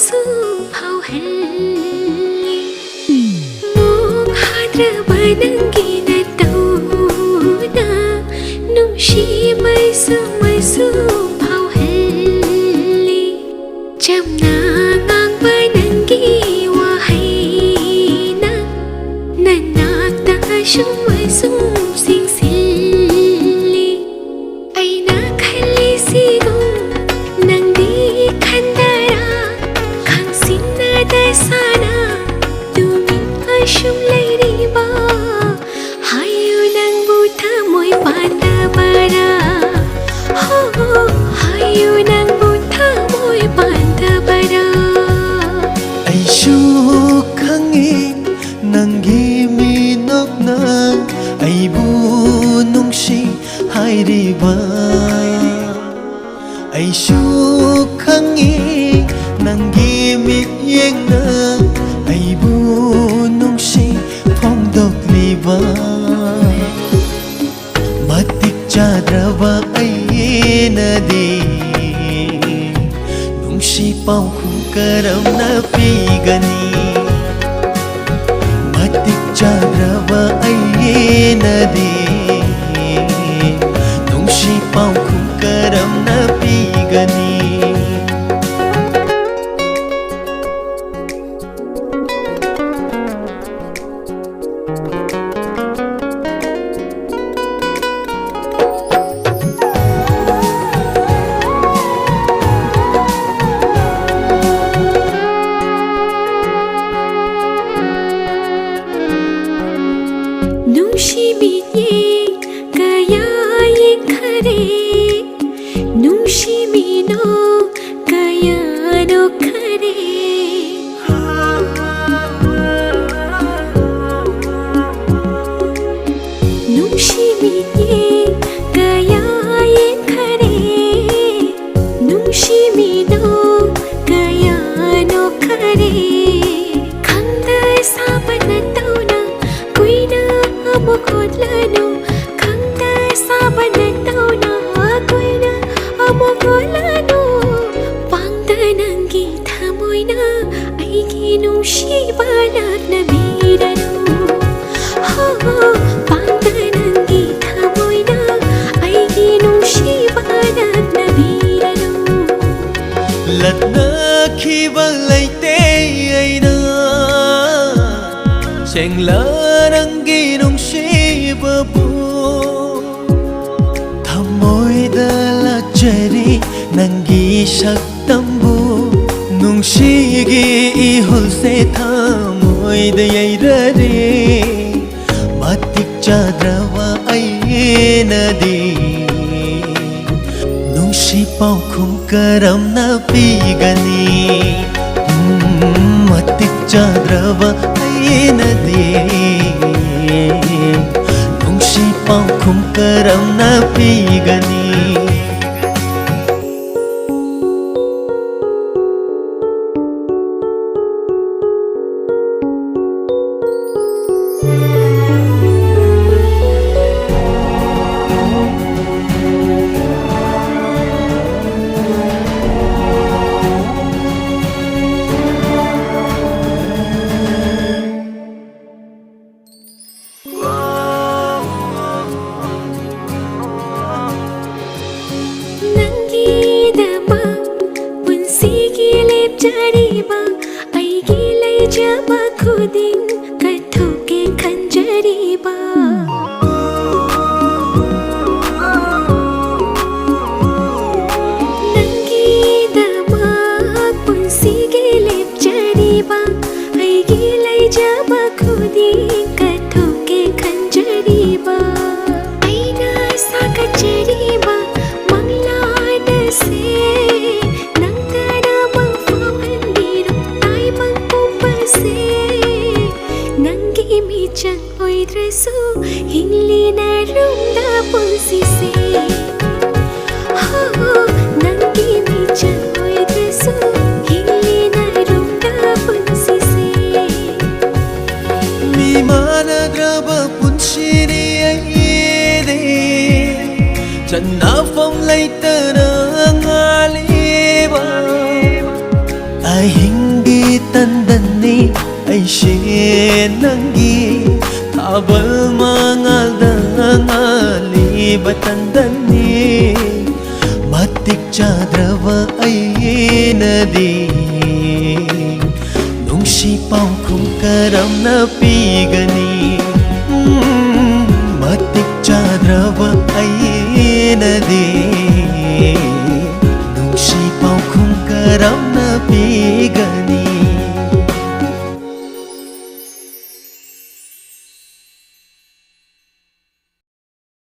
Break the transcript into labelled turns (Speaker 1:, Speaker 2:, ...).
Speaker 1: su phao helli mong hadraba nangi na tauna nungshi mai su phao helli jamna ngangba nangi wahai na nanak ta shung mai su sing silli aina khalli sigong nangdi khandara khangsinna da sana tumin ashum leiriba hayu nangbu thamoi pandabara ho hayu nangbu thamoi pandabara
Speaker 2: aishu khangi nangi minokna aibu nungshi hairiba aishu khangi nangi mityengna aibu nungshi phongdokliba matik chadraba ainadi nungshi pauku karamna pigani matik chadraba ainadi nungshi pauku karamna pigani
Speaker 1: nungshi minye kaya yin khare nungshi mino kaya no khare nungshi minye kaya yin khare nungshi mino kaya no khare khangda sabana tauna kuina amokolano khangda sabana tauna kuina amokolano pangda nangi thamoina aigi nungsiba lakna birano ho pangda nangi thamoina aigi nungsiba lakna birano
Speaker 2: latna khiba laite aina sengla nangi nungsibabu thamoida lachari nangi shaktambu nungsigi ihulse thamoida yairare matik chadrawa ainadi nungsi paukum karamna pigani matik chadrawa ainadi nungsi paukum karamna pigani
Speaker 1: jariba aigi leijaba khudin kathoke khanjariba nangi damak punsige lep jariba aigi leijaba khudin kathoke khanjariba aina saka jariba manglana se chang oidrasu hingli na rumda pulsi se ho nangi mi chang oidrasu hingli na rumda pulsi se
Speaker 2: mi manadraba punshini aide channa phong laitana ngaliba Ay hindi tandani ay siya nanggi Tabal mga dangali batandani Matik chadrava ay nadi Nung sipaw kong karam na pigani Matik chadrava ay nadi Nung sipaw kong karam na pigani